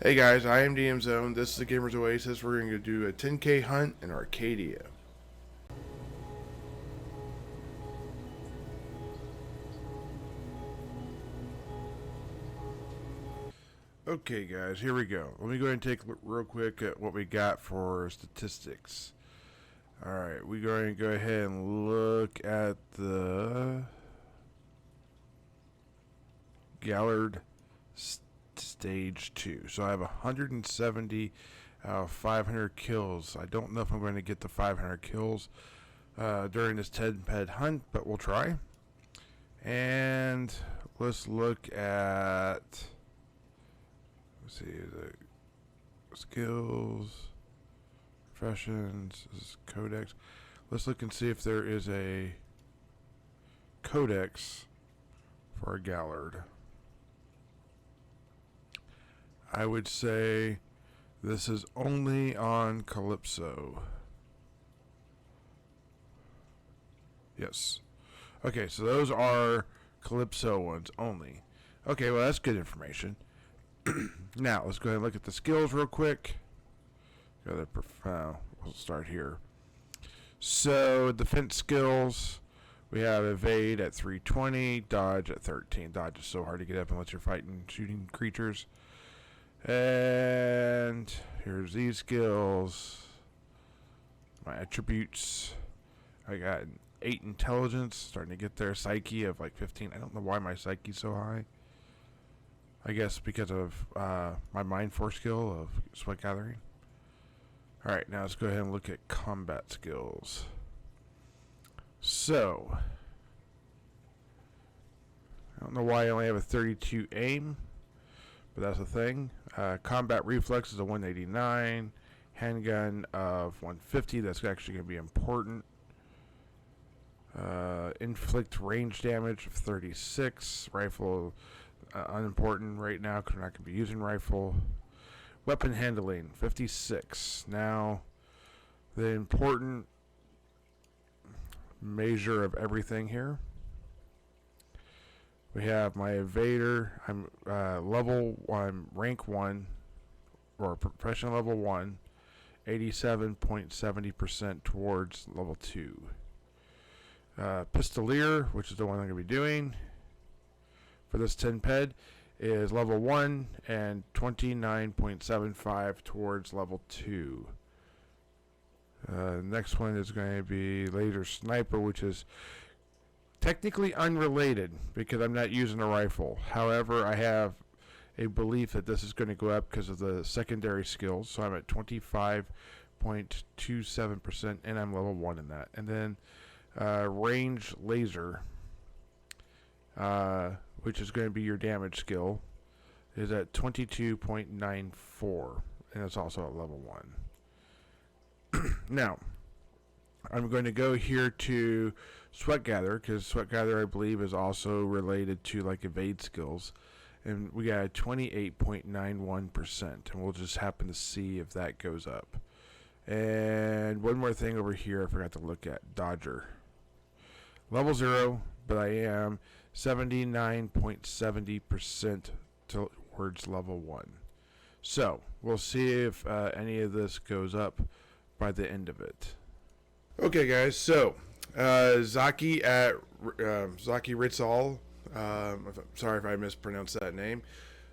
Hey guys, I am DM Zone. This is the Gamers Oasis. We're going to do a 10k hunt in Arkadia. Okay guys, here we go. Let me go ahead and take a look real quick at what we got for statistics. Alright, we're going to go ahead and look at the Gallard Stage 2. So I have 170 500 kills. I don't know if I'm going to get the 500 kills during this 10 PED hunt, but we'll try. And let's look at, let's see, the skills, professions, this is codex. Let's look and see if there is a codex for a Gallard. I would say this is only on Calypso. Yes. Okay, so those are Calypso ones only. Okay, well that's good information. Now, let's go ahead and look at the skills real quick. We'll start here. So, defense skills, we have evade at 320, dodge at 13. Dodge is so hard to get up unless you're fighting, shooting creatures. And here's these skills. My attributes. I got 8 intelligence, starting to get there. Psyche of like 15. I don't know why my psyche's so high. I guess because of my mind force skill of sweat gathering. Alright, now let's go ahead and look at combat skills. So, I don't know why I only have a 32 aim, but that's the thing. Combat reflex is a 189. Handgun of 150. That's actually going to be important. Inflict range damage of 36. Rifle unimportant right now because we're not going to be using rifle. Weapon handling 56. Now, the important measure of everything here. We have my evader. I'm I'm rank 1 or professional level 1, 87.70% towards level 2. Pistolier, which is the one I'm going to be doing for this 10 PED, is level 1 and 29.75 towards level 2. Next one is going to be laser sniper, which is technically unrelated because I'm not using a rifle. However, I have a belief that this is going to go up because of the secondary skills. So I'm at 25.27% and I'm level 1 in that. And then range laser, which is going to be your damage skill, is at 22.94 and it's also at level 1. Now, I'm going to go here to Sweat Gather, because Sweat Gather, I believe, is also related to like evade skills. And we got 28.91%, and we'll just happen to see if that goes up. And one more thing over here I forgot to look at, Dodger. Level 0, but I am 79.70% towards level 1. So, we'll see if any of this goes up by the end of it. Okay guys, so Zaki at Zaki Ritzal, sorry if I mispronounced that name,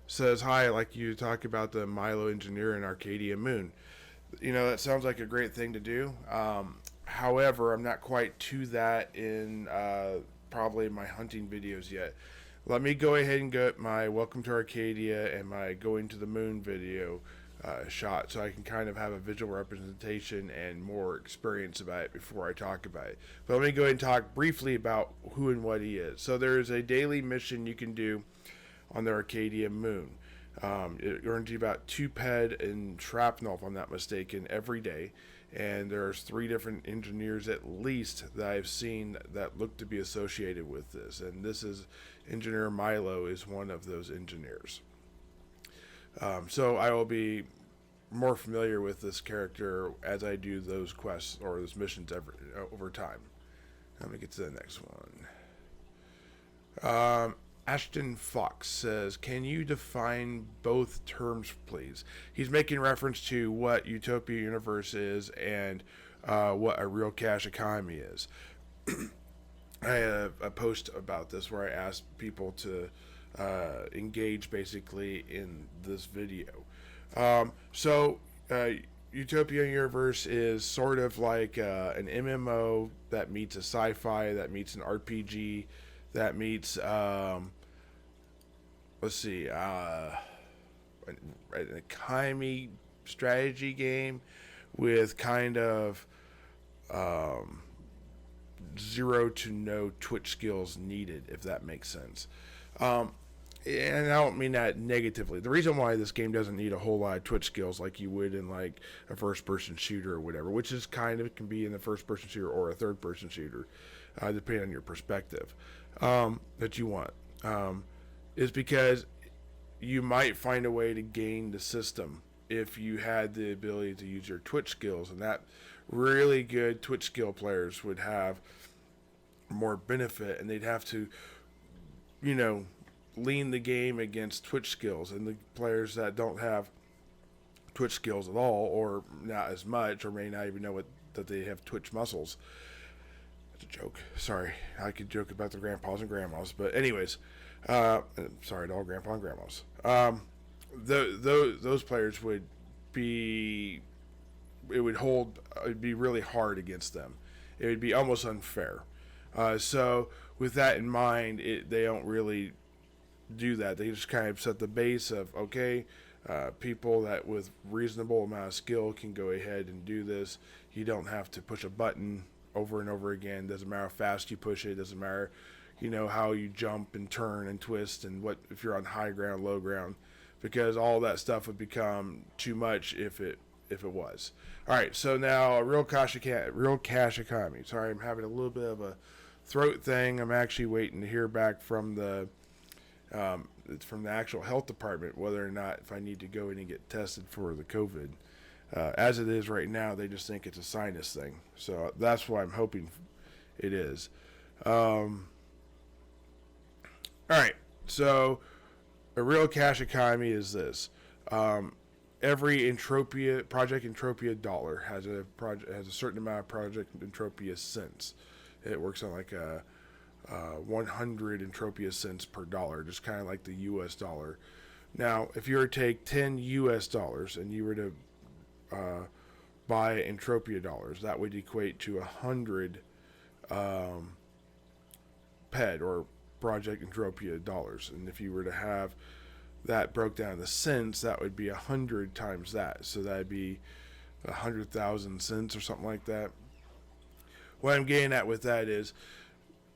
says, "Hi, I'd like you to talk about the Milo engineer in Arkadia Moon." You know, that sounds like a great thing to do. However, I'm not quite to that in probably my hunting videos yet. Let me go ahead and get my Welcome to Arkadia and my Going to the Moon video shot so I can kind of have a visual representation and more experience about it before I talk about it. But let me go ahead and talk briefly about who and what he is. So there is a daily mission you can do on the Arkadia Moon. It earns you about 2 PED and shrapnel, if I'm not mistaken, every day. And there's 3 different engineers at least that I've seen that look to be associated with this. And this is Engineer Milo is one of those engineers. So I will be more familiar with this character as I do those quests or those missions over time. Let me get to the next one. Ashton Fox says, can you define both terms, please? He's making reference to what Utopia Universe is and what a real cash economy is. I had a post about this where I asked people to engage basically in this video. Utopia Universe is sort of like an MMO that meets a sci-fi, that meets an RPG, that meets an economy strategy game with kind of zero to no Twitch skills needed, if that makes sense. And I don't mean that negatively. The reason why this game doesn't need a whole lot of Twitch skills like you would in like a first-person shooter or whatever, which is kind of can be in the first-person shooter or a third-person shooter, depending on your perspective that you want, is because you might find a way to gain the system if you had the ability to use your Twitch skills, and that really good Twitch skill players would have more benefit, and they'd have to, lean the game against Twitch skills, and the players that don't have Twitch skills at all, or not as much, or may not even know that they have Twitch muscles. That's a joke. Sorry, I could joke about the grandpas and grandmas, but anyways, sorry to all grandpa and grandmas. Those players would be, it'd be really hard against them. It would be almost unfair. So with that in mind, they don't really do that. They just kind of set the base of, okay, people that with reasonable amount of skill can go ahead and do this. You don't have to push a button over and over again. Doesn't matter how fast you push it. Doesn't matter, how you jump and turn and twist and what if you're on high ground, low ground, because all that stuff would become too much if it was. All right, so now a real cash economy. Sorry, I'm having a little bit of a throat thing. I'm actually waiting to hear back from the actual health department whether or not if I need to go in and get tested for the COVID. As it is right now, they just think it's a sinus thing. So that's what I'm hoping it is. All right, so a real cash economy is this. Every Project Entropia dollar has a certain amount of Project Entropia cents. It works on like a 100 Entropia cents per dollar, just kind of like the U.S. dollar. Now, if you were to take 10 U.S. dollars and you were to buy Entropia dollars, that would equate to 100 PED or Project Entropia dollars. And if you were to have that broke down to cents, that would be 100 times that. So that'd be 100,000 cents or something like that. What I'm getting at with that is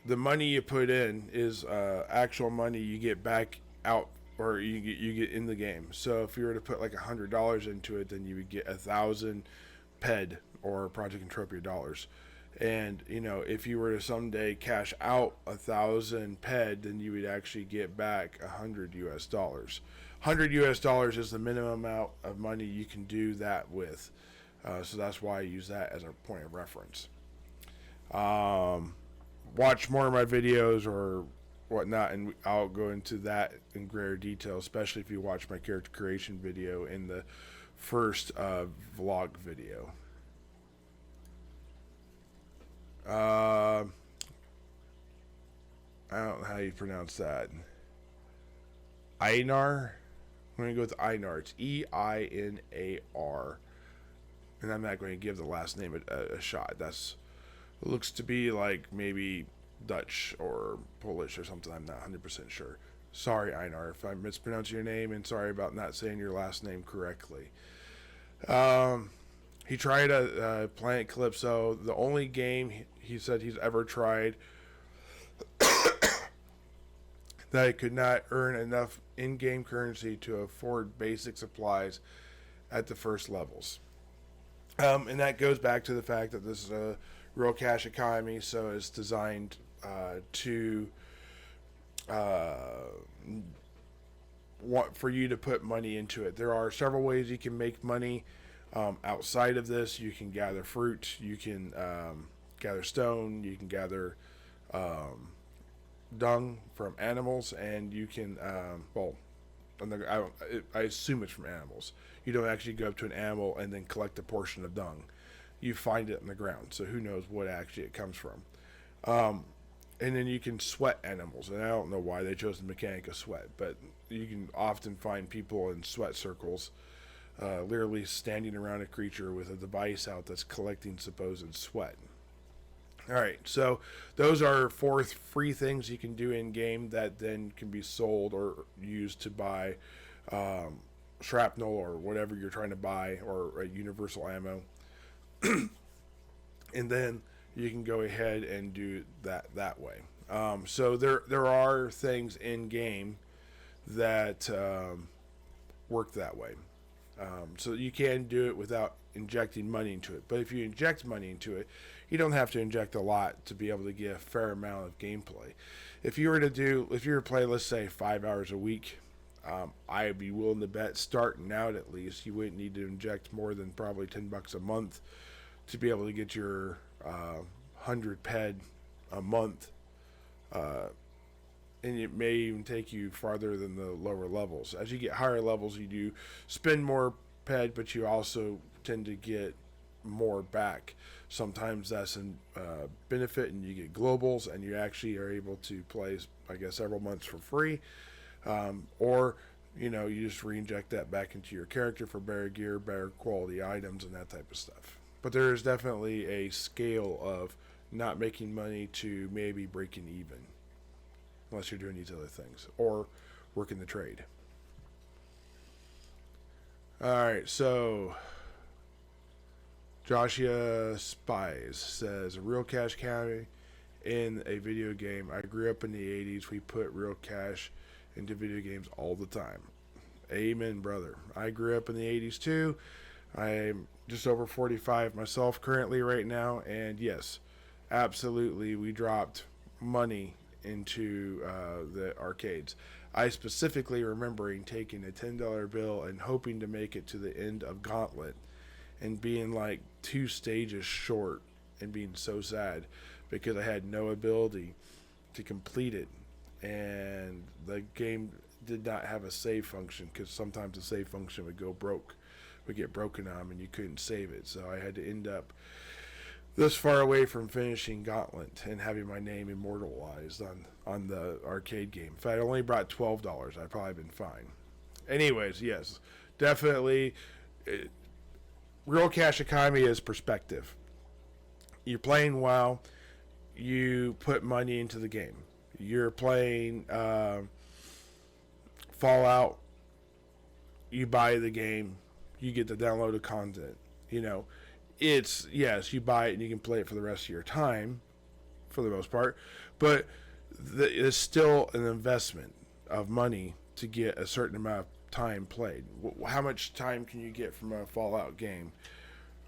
the money you put in is actual money you get back out, or you get in the game. So if you were to put like $100 into it, then you would get 1,000 PED or Project Entropia dollars. And if you were to someday cash out 1,000 PED, then you would actually get back 100 US dollars. 100 US dollars is the minimum amount of money you can do that with. So that's why I use that as a point of reference. Watch more of my videos or whatnot, and I'll go into that in greater detail, especially if you watch my character creation video in the first vlog video. I don't know how you pronounce that. Einar? I'm going to go with Einar. It's E-I-N-A-R. And I'm not going to give the last name a shot. It looks to be like maybe Dutch or Polish or something. I'm not 100% sure. Sorry, Einar, if I mispronounce your name, and sorry about not saying your last name correctly. He tried Planet Calypso. The only game he said he's ever tried that he could not earn enough in-game currency to afford basic supplies at the first levels. And that goes back to the fact that this is a real cash economy, so it's designed to want for you to put money into it. There are several ways you can make money outside of this. You can gather fruit, you can gather stone, you can gather dung from animals, and you can, well, I assume it's from animals. You don't actually go up to an animal and then collect a portion of dung. You find it in the ground, so who knows what actually it comes from. And then you can sweat animals, and I don't know why they chose the mechanic of sweat, but you can often find people in sweat circles, literally standing around a creature with a device out that's collecting supposed sweat. Alright, so those are 4 free things you can do in game that then can be sold or used to buy shrapnel or whatever you're trying to buy, or universal ammo. And then you can go ahead and do that way. So there are things in game that work that way. So you can do it without injecting money into it. But if you inject money into it, you don't have to inject a lot to be able to get a fair amount of gameplay. If you were to play, let's say, 5 hours a week, I'd be willing to bet, starting out at least, you wouldn't need to inject more than probably $10 a month to be able to get your 100 PED a month. And it may even take you farther than the lower levels. As you get higher levels, you do spend more PED, but you also tend to get more back. Sometimes that's a benefit, and you get globals, and you actually are able to play, I guess, several months for free. Or, you just re-inject that back into your character for better gear, better quality items, and that type of stuff. But there is definitely a scale of not making money to maybe breaking even, unless you're doing these other things, or working the trade. Alright, so Joshua Spies says, real cash counting in a video game. I grew up in the 80s. We put real cash into video games all the time. Amen, brother. I grew up in the 80s too. I'm just over 45 myself currently right now, and yes, absolutely, we dropped money into the arcades. I specifically remembering taking a $10 bill and hoping to make it to the end of Gauntlet and being like 2 stages short and being so sad because I had no ability to complete it, and the game did not have a save function, because sometimes the save function would get broken on, and you couldn't save it. So I had to end up this far away from finishing Gauntlet and having my name immortalized on the arcade game. If I'd only brought $12, I'd probably been fine. Anyways, yes, definitely, real cash economy is perspective. You're playing WoW, you put money into the game. You're playing Fallout, you buy the game, you get the downloaded content. It's, yes, you buy it and you can play it for the rest of your time, for the most part, but it's still an investment of money to get a certain amount of time played. How much time can you get from a Fallout game?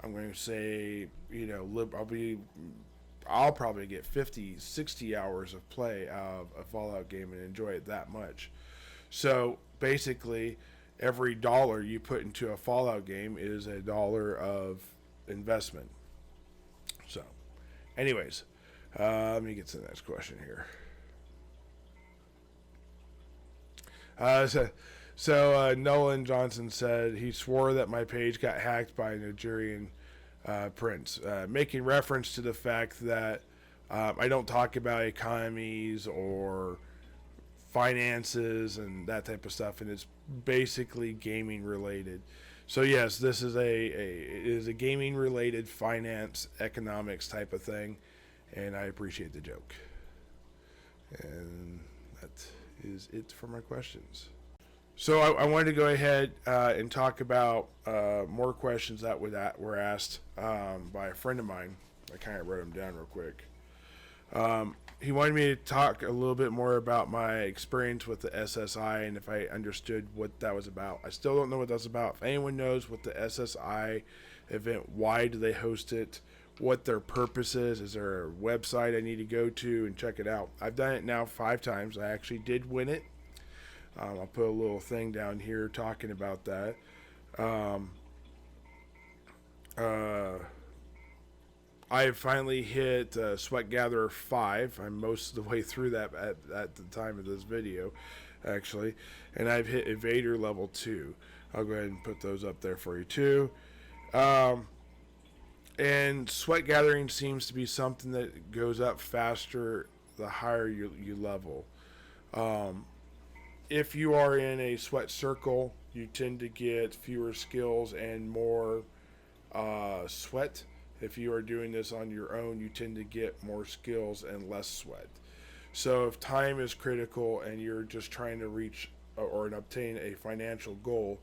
I'm going to say, I'll probably get 50, 60 hours of play out of a Fallout game and enjoy it that much. So basically, every dollar you put into a Fallout game is a dollar of investment. So, anyways, let me get to the next question here. So Nolan Johnson said he swore that my page got hacked by a Nigerian prince, making reference to the fact that I don't talk about economies or finances and that type of stuff, and it's basically gaming related. So yes, this is it is a gaming related finance economics type of thing, and I appreciate the joke. And that is it for my questions. So I wanted to go ahead and talk about more questions that were asked by a friend of mine. I kind of wrote them down real quick. He wanted me to talk a little bit more about my experience with the SSI and if I understood what that was about. I still don't know what that's about. If anyone knows what the SSI event, why do they host it, what their purpose is there a website I need to go to and check it out? I've done it now 5 times. I actually did win it. I'll put a little thing down here talking about that. I finally hit Sweat Gatherer 5. I'm most of the way through that at the time of this video, actually. And I've hit Evader level 2. I'll go ahead and put those up there for you too. And Sweat Gathering seems to be something that goes up faster the higher you level. If you are in a sweat circle, you tend to get fewer skills and more sweat. If you are doing this on your own, you tend to get more skills and less sweat. So if time is critical and you're just trying to reach or obtain a financial goal,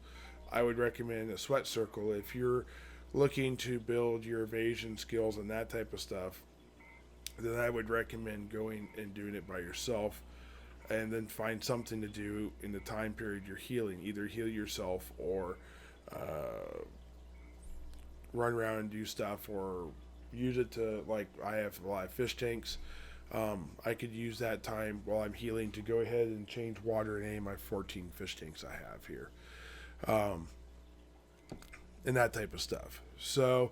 I would recommend a sweat circle. If you're looking to build your evasion skills and that type of stuff, then I would recommend going and doing it by yourself, and then find something to do in the time period you're healing. Either heal yourself or run around and do stuff, or use it to, like, I have a lot of fish tanks. I could use that time while I'm healing to go ahead and change water in any of my 14 fish tanks I have here. And that type of stuff. So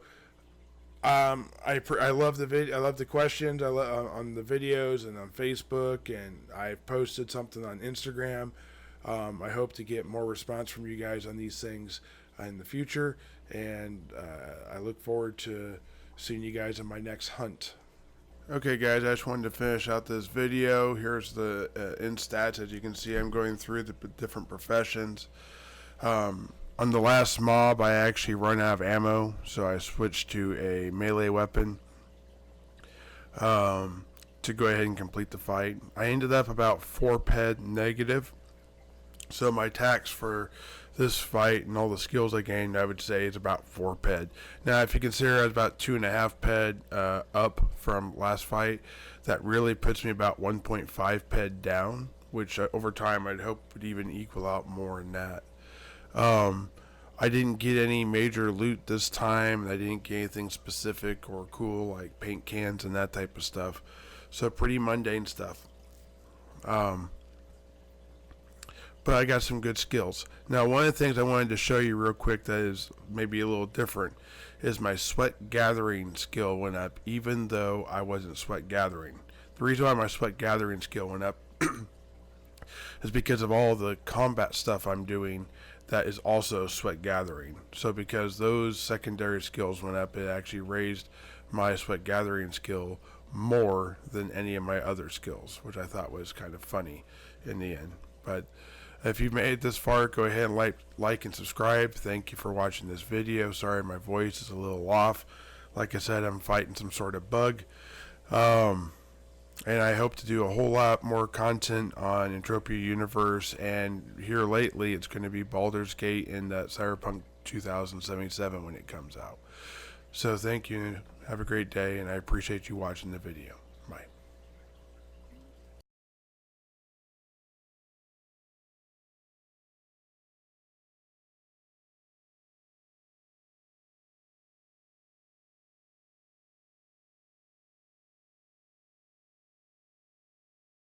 I love the video. I love the questions on the videos and on Facebook, and I posted something on Instagram. I hope to get more response from you guys on these things in the future, and I look forward to seeing you guys in my next hunt. Okay, guys, I just wanted to finish out this video. Here's the end stats. As you can see, I'm going through the different professions. On the last mob, I actually run out of ammo, so I switched to a melee weapon to go ahead and complete the fight. I ended up about 4 PED negative, so my tax for this fight and all the skills I gained, I would say, is about 4 PED. Now, if you consider I was about 2.5 PED up from last fight, that really puts me about 1.5 PED down, which over time I'd hope would even equal out more than that. I didn't get any major loot this time. I didn't get anything specific or cool like paint cans and that type of stuff. So pretty mundane stuff. But I got some good skills. Now, one of the things I wanted to show you real quick that is maybe a little different is my sweat gathering skill went up even though I wasn't sweat gathering. The reason why my sweat gathering skill went up is because of all the combat stuff I'm doing that is also sweat gathering. So because those secondary skills went up, it actually raised my sweat gathering skill more than any of my other skills, which I thought was kind of funny in the end. But if you've made it this far, go ahead and like and subscribe. Thank you for watching this video. Sorry my voice is a little off. Like I said, I'm fighting some sort of bug. And I hope to do a whole lot more content on Entropia Universe, and here lately it's going to be Baldur's Gate and that Cyberpunk 2077 when it comes out. So thank you, have a great day, and I appreciate you watching the video.